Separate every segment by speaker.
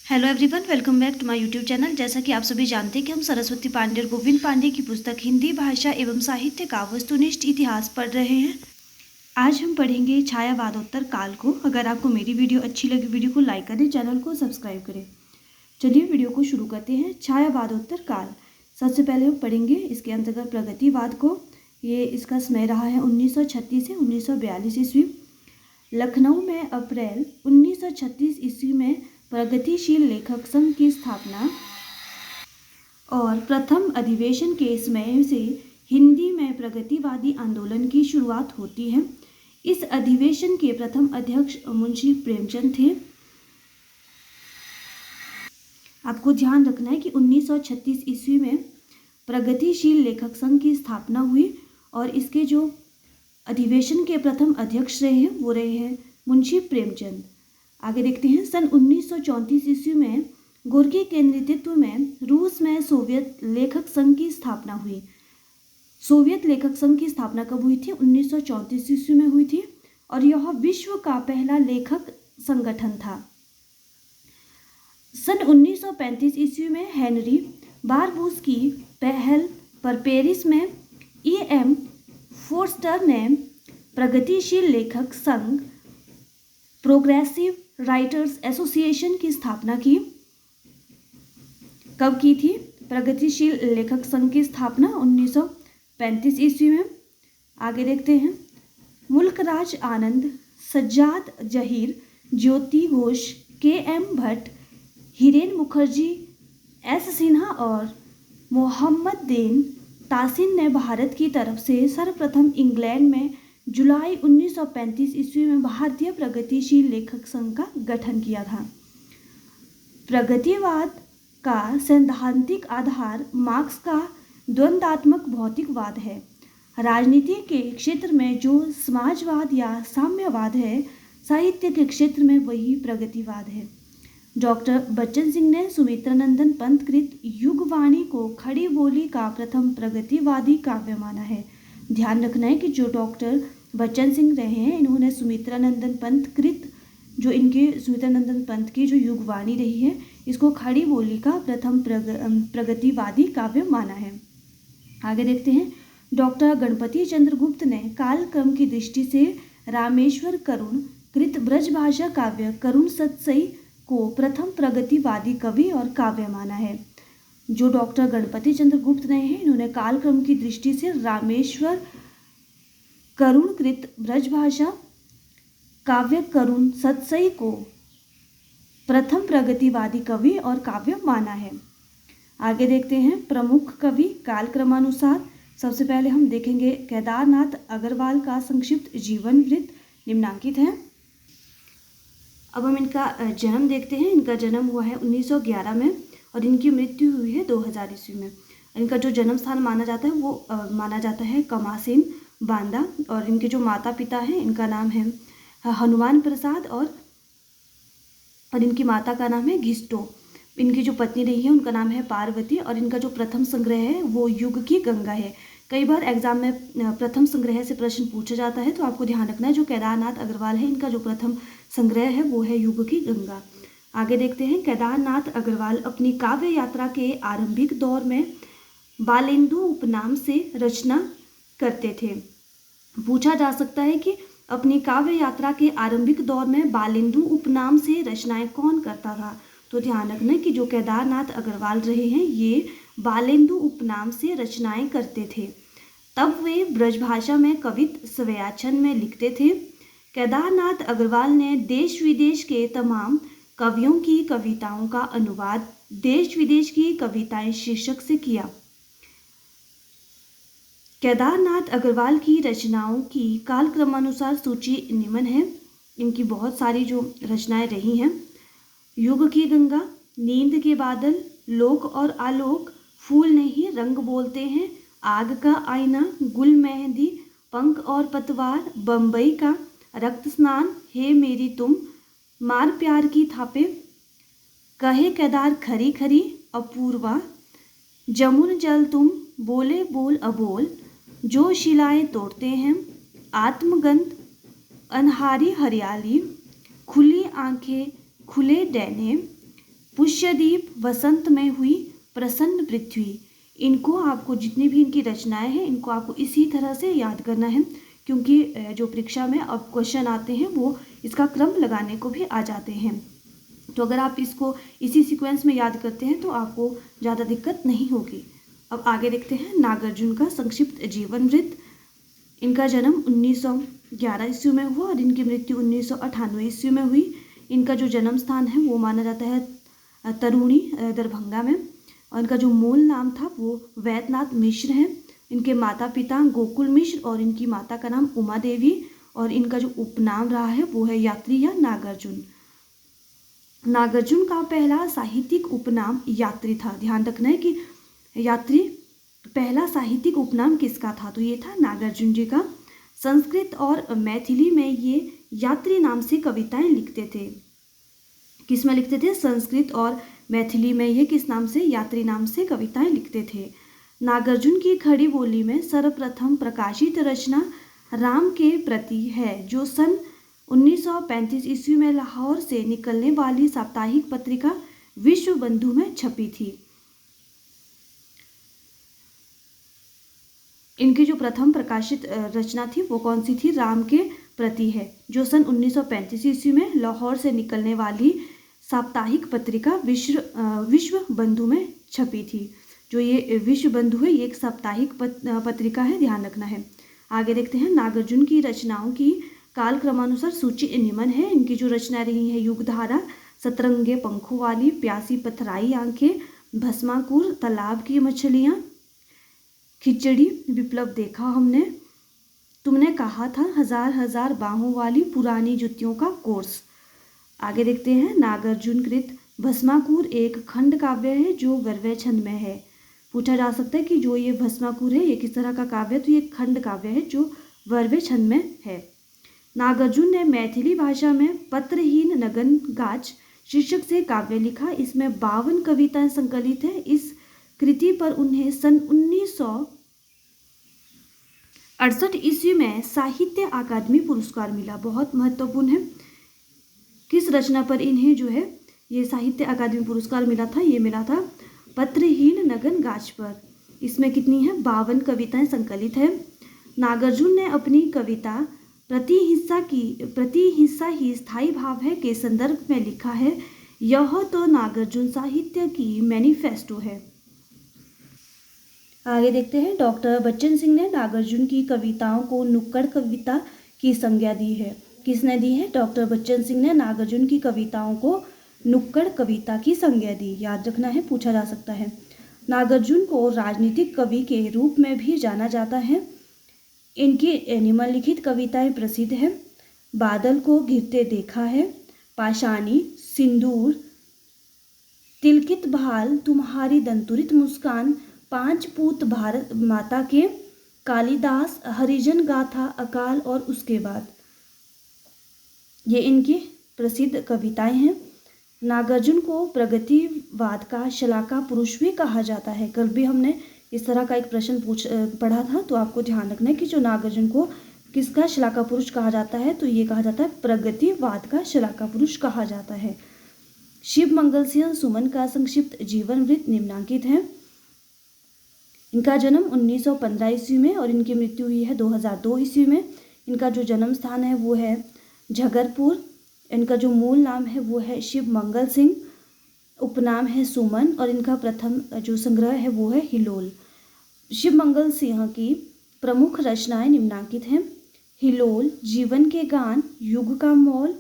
Speaker 1: Hello everyone, welcome back to my YouTube channel. जैसा कि आप सभी जानते हैं कि हम सरस्वती पांडे और गोविंद पांडे की पुस्तक हिंदी भाषा एवं साहित्य का वस्तुनिष्ठ इतिहास पढ़ रहे हैं। आज हम पढ़ेंगे छायावादोत्तर काल को। अगर आपको मेरी वीडियो अच्छी लगी, वीडियो को लाइक करें, चैनल को सब्सक्राइब करें। चलिए वीडियो को शुरू करते हैं। छायावादोत्तर काल, सबसे पहले हम पढ़ेंगे इसके अंतर्गत प्रगतिवाद को। ये इसका समय रहा है 1936 से 1942 ईस्वी। लखनऊ में अप्रैल 1936 ईस्वी में प्रगतिशील लेखक संघ की स्थापना और प्रथम अधिवेशन के समय से हिंदी में प्रगतिवादी आंदोलन की शुरुआत होती है। इस अधिवेशन के प्रथम अध्यक्ष मुंशी प्रेमचंद थे। आपको ध्यान रखना है कि 1936 ईस्वी में प्रगतिशील लेखक संघ की स्थापना हुई और इसके जो अधिवेशन के प्रथम अध्यक्ष रहे हैं वो रहे हैं मुंशी प्रेमचंद। आगे देखते हैं। सन 1934 ईस्वी में गोर्की के नेतृत्व में रूस में सोवियत लेखक संघ की स्थापना हुई। सोवियत लेखक संघ की स्थापना कब हुई थी? 1934 ईस्वी में हुई थी और यह विश्व का पहला लेखक संगठन था। सन 1935 ईस्वी में हेनरी बारबूस की पहल पर पेरिस में E.M. फोर्स्टर ने प्रगतिशील लेखक संघ प्रोग्रेसिव राइटर्स एसोसिएशन की स्थापना की। कब की थी प्रगतिशील लेखक संघ की स्थापना? 1935 ईस्वी में। आगे देखते हैं। मुल्कराज आनंद, सज्जाद जहीर, ज्योति घोष, K.M. भट्ट, हिरेन मुखर्जी, S. सिन्हा और मोहम्मद देन तासिन ने भारत की तरफ से सर्वप्रथम इंग्लैंड में जुलाई 1935 ईस्वी में भारतीय प्रगतिशील लेखक संघ का गठन किया था। प्रगतिवाद का सैद्धांतिक आधार मार्क्स का द्वंद्वात्मक भौतिकवाद है। राजनीति के क्षेत्र में जो समाजवाद या साम्यवाद है, साहित्य के क्षेत्र में वही प्रगतिवाद है। डॉक्टर बच्चन सिंह ने सुमित्रानंदन पंत कृत युगवाणी को खड़ी बोली का प्रथम प्रगतिवादी काव्य माना है। ध्यान रखना है कि जो डॉक्टर बच्चन सिंह रहे हैं, इन्होंने सुमित्रानंदन पंत कृत, जो इनके सुमित्रानंदन पंत की जो युगवाणी रही है, इसको खड़ी बोली का प्रथम प्रगतिवादी काव्य माना है। आगे देखते हैं। डॉक्टर गणपति चंद्र गुप्त ने कालक्रम की दृष्टि से रामेश्वर करुण कृत ब्रजभाषा काव्य करुण सतसई को प्रथम प्रगतिवादी कवि और काव्य माना है। जो डॉक्टर गणपति चंद्र गुप्त रहे हैं, इन्होंने कालक्रम की दृष्टि से रामेश्वर करुण कृत ब्रजभाषा काव्य करुण सतसई को प्रथम प्रगतिवादी कवि और काव्य माना है। आगे देखते हैं। प्रमुख कवि कालक्रमानुसार सबसे पहले हम देखेंगे केदारनाथ अग्रवाल का संक्षिप्त जीवन वृत्त निम्नांकित है। अब हम इनका जन्म देखते हैं। इनका जन्म हुआ है 1911 में और इनकी मृत्यु हुई है 2000 ईस्वी में। इनका जो जन्म स्थान माना जाता है वो माना जाता है कमासेन, बांदा। और इनके जो माता पिता हैं, इनका नाम है हनुमान प्रसाद और इनकी माता का नाम है घिस्टो। इनकी जो पत्नी रही है उनका नाम है पार्वती और इनका जो प्रथम संग्रह है वो युग की गंगा है। कई बार एग्जाम में प्रथम संग्रह से प्रश्न पूछा जाता है, तो आपको ध्यान रखना है जो केदारनाथ अग्रवाल है, इनका जो प्रथम संग्रह है वो है युग की गंगा। आगे देखते हैं। केदारनाथ अग्रवाल अपनी काव्य यात्रा के आरंभिक दौर में बालेंदु उपनाम से रचना करते थे। पूछा जा सकता है कि अपनी काव्य यात्रा के आरंभिक दौर में बालेंदु उपनाम से रचनाएं कौन करता था? तो ध्यान रखना कि जो केदारनाथ अग्रवाल रहे हैं ये बालेंदु उपनाम से रचनाएं करते थे। तब वे ब्रजभाषा में कवित्त स्वयाचन में लिखते थे। केदारनाथ अग्रवाल ने देश विदेश के तमाम कवियों की कविताओं का अनुवाद देश विदेश की कविताएं शीर्षक से किया। केदारनाथ अग्रवाल की रचनाओं की कालक्रमानुसार सूची निम्न है। इनकी बहुत सारी जो रचनाएं रही हैं। युग की गंगा, नींद के बादल, लोक और आलोक, फूल नहीं रंग बोलते हैं, आग का आईना, गुल मेहंदी, पंख और पतवार, बम्बई का, रक्त स्नान, हे मेरी तुम, मार प्यार की थापे, कहे केदार खरी खरी, अपूर्वा, जमुन जल तुम, बोले बोल अबोल, जो शिलाएं तोड़ते हैं, आत्मगंध, अनहारी हरियाली, खुली आंखें खुले डैने, पुष्यदीप, वसंत में हुई प्रसन्न पृथ्वी। इनको आपको जितनी भी इनकी रचनाएं हैं इनको आपको इसी तरह से याद करना है, क्योंकि जो परीक्षा में अब क्वेश्चन आते हैं वो इसका क्रम लगाने को भी आ जाते हैं। तो अगर आप इसको इसी सीक्वेंस में याद करते हैं तो आपको ज़्यादा दिक्कत नहीं होगी। अब आगे देखते हैं नागार्जुन का संक्षिप्त जीवन वृत्त। इनका जन्म 1911 ईस्वी में हुआ और इनकी मृत्यु 1998 ईस्वी में हुई। इनका जो जन्म स्थान है वो माना जाता है तरूणी, दरभंगा में, और इनका जो मूल नाम था वो वैद्यनाथ मिश्र है। इनके माता पिता गोकुल मिश्र और इनकी माता का नाम उमा देवी, और इनका जो उपनाम रहा है वो है यात्री या नागार्जुन। नागार्जुन का पहला साहित्यिक उपनाम यात्री था। ध्यान रखना है कि यात्री पहला साहित्यिक उपनाम किसका था, तो ये था नागार्जुन जी का। संस्कृत और मैथिली में ये यात्री नाम से कविताएं लिखते थे। किस में लिखते थे? संस्कृत और मैथिली में ये किस नाम से? यात्री नाम से कविताएं लिखते थे। नागार्जुन की खड़ी बोली में सर्वप्रथम प्रकाशित रचना राम के प्रति है, जो सन 1935 ईस्वी में लाहौर से निकलने वाली साप्ताहिक पत्रिका विश्व बंधु में छपी थी। इनकी जो प्रथम प्रकाशित रचना थी वो कौन सी थी? राम के प्रति है, जो सन 1935 ईस्वी में लाहौर से निकलने वाली साप्ताहिक पत्रिका विश्व बंधु में छपी थी। जो ये विश्व बंधु है ये एक साप्ताहिक पत्रिका है, ध्यान रखना है। आगे देखते हैं नागार्जुन की रचनाओं की काल क्रमानुसार सूची निम्न है। इनकी जो रचना रही है युगधारा, सतरंगे पंखों वाली, प्यासी पथराई आंखें, भस्माकुर, तालाब की मछलियाँ, खिचड़ी, विप्लव देखा हमने, तुमने कहा था, हजार हजार बाहों वाली, पुरानी जुतियों का कोर्स। आगे देखते हैं नागार्जुन कृत भस्माकुर एक खंड काव्य है जो वर्व्य छंद में है। पूछा जा सकता है कि जो ये भस्माकुर है ये किस तरह का काव्य है, तो ये खंड काव्य है जो वर्व्य छंद में है। नागार्जुन ने मैथिली भाषा में पत्रहीन नगन गाच शीर्षक से काव्य लिखा। इसमें 52 कविताएं संकलित है। इस कृति पर उन्हें सन 1968 ईस्वी में साहित्य अकादमी पुरस्कार मिला। बहुत महत्वपूर्ण है, किस रचना पर इन्हें जो है ये साहित्य अकादमी पुरस्कार मिला था? ये मिला था पत्रहीन नगन गाछ पर। इसमें कितनी है? 52 कविताएं संकलित है। नागार्जुन ने अपनी कविता प्रतिहिंसा ही स्थायी भाव है के संदर्भ में लिखा है। यह तो नागार्जुन साहित्य की मैनिफेस्टो है। आगे देखते हैं डॉक्टर बच्चन सिंह ने नागार्जुन की कविताओं को नुक्कड़ कविता की संज्ञा दी है। किसने दी है? डॉक्टर बच्चन सिंह ने नागार्जुन की कविताओं को नुक्कड़ कविता की संज्ञा दी। याद रखना है, पूछा जा सकता है। नागार्जुन को राजनीतिक कवि के रूप में भी जाना जाता है। इनकी निम्नलिखित कविताएं प्रसिद्ध हैं। बादल को घिरते देखा है, पाषाणी, सिंदूर, तिलकित भाल, तुम्हारी दंतुरित मुस्कान, 5 पूत भारत माता के, कालिदास, हरिजन गाथा, अकाल और उसके बाद। ये इनकी प्रसिद्ध कविताएं हैं। नागार्जुन को प्रगतिवाद का शलाका पुरुष भी कहा जाता है। कल भी हमने इस तरह का एक प्रश्न पढ़ा था, तो आपको ध्यान रखना है कि जो नागार्जुन को किसका शलाका पुरुष कहा जाता है, तो ये कहा जाता है प्रगतिवाद का शलाका पुरुष कहा जाता है। शिव मंगल सिंह सुमन का संक्षिप्त जीवन वृत्त निम्नांकित है। इनका जन्म 1915 ईस्वी में और इनकी मृत्यु हुई है 2002 ईस्वी में। इनका जो जन्म स्थान है वो है झगरपुर। इनका जो मूल नाम है वो है शिव मंगल सिंह, उपनाम है सुमन, और इनका प्रथम जो संग्रह है वो है हिलोल। शिव मंगल सिंह की प्रमुख रचनाएं निम्नांकित हैं। हिलोल, जीवन के गान, युग का मोल,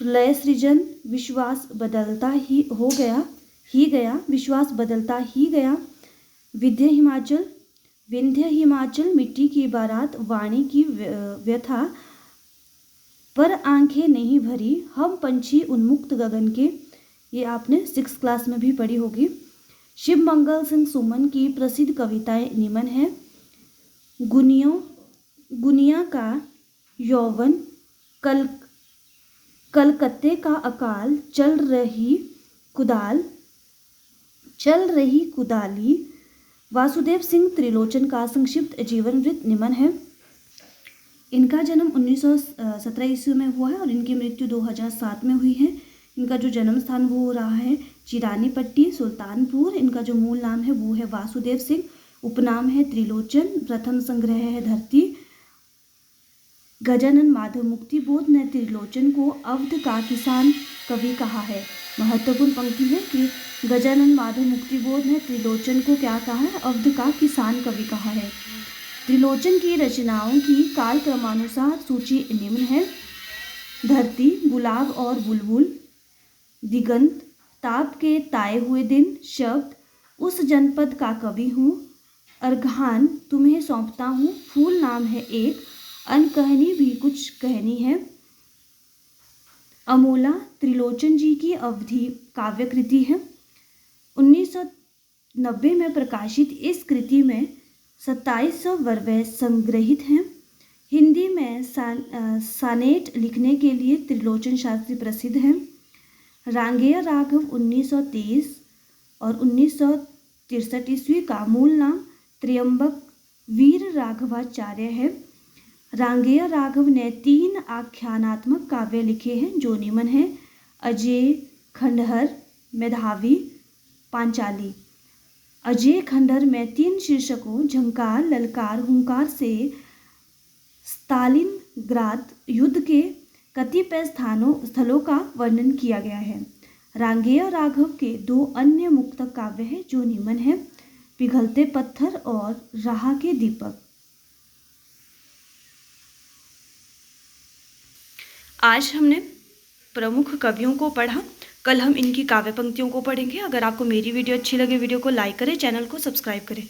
Speaker 1: प्रलय सृजन, विश्वास बदलता ही गया, विश्वास बदलता ही गया, विंध्य हिमाचल, मिट्टी की बारात, वाणी की व्यथा, पर आंखें नहीं भरी, हम पंछी उन्मुक्त गगन के। ये आपने 6th क्लास में भी पढ़ी होगी। शिव मंगल सिंह सुमन की प्रसिद्ध कविताएं निम्न है। गुनिया का यौवन, कलकत्ते का अकाल, चल रही कुदाली, वासुदेव सिंह त्रिलोचन का संक्षिप्त जीवन वृत्त निम्न है। इनका जन्म 1917 ईस्वी में हुआ है और इनकी मृत्यु 2007 में हुई है। इनका जो जन्म स्थान वो हो रहा है चिरानीपट्टी सुल्तानपुर। इनका जो मूल नाम है वो है वासुदेव सिंह, उपनाम है त्रिलोचन, प्रथम संग्रह है धरती। गजानन माधव मुक्तिबोध ने त्रिलोचन को अवध का किसान कवि कहा है। महत्वपूर्ण पंक्ति है कि गजानन माधव मुक्तिबोध ने त्रिलोचन को क्या कहा है, अवध का किसान कवि कहा है। त्रिलोचन की रचनाओं की काल क्रमानुसार सूची निम्न है। धरती, गुलाब और बुलबुल, दिगंत, ताप के ताए हुए दिन, शब्द, उस जनपद का कवि हूँ, अर्घान, तुम्हें सौंपता हूँ, फूल नाम है एक, अनकहनी भी कुछ कहनी है। अमोला त्रिलोचन जी की अवधि काव्य कृति है। 1990 में प्रकाशित इस कृति में 2700 वर्वे संग्रहित हैं। हिंदी में सानेट लिखने के लिए त्रिलोचन शास्त्री प्रसिद्ध हैं। रांगेय राघव 1923 और 1963 ईस्वी का मूल नाम त्र्यंबक वीर राघवाचार्य है। रांगेय राघव ने 3 आख्यानात्मक काव्य लिखे हैं जो निम्न हैं: अजय, खंडहर, मेधावी, पांचाली। अजय खंडहर में 3 शीर्षकों झंकार, ललकार, हुंकार से स्टालिनग्राद युद्ध के कतिपय स्थलों का वर्णन किया गया है। रांगेय राघव के 2 अन्य मुक्तक काव्य हैं जो निम्न हैं: पिघलते पत्थर और राह के दीपक। आज हमने प्रमुख कवियों को पढ़ा, कल हम इनकी काव्य पंक्तियों को पढ़ेंगे। अगर आपको मेरी वीडियो अच्छी लगे, वीडियो को लाइक करें, चैनल को सब्सक्राइब करें।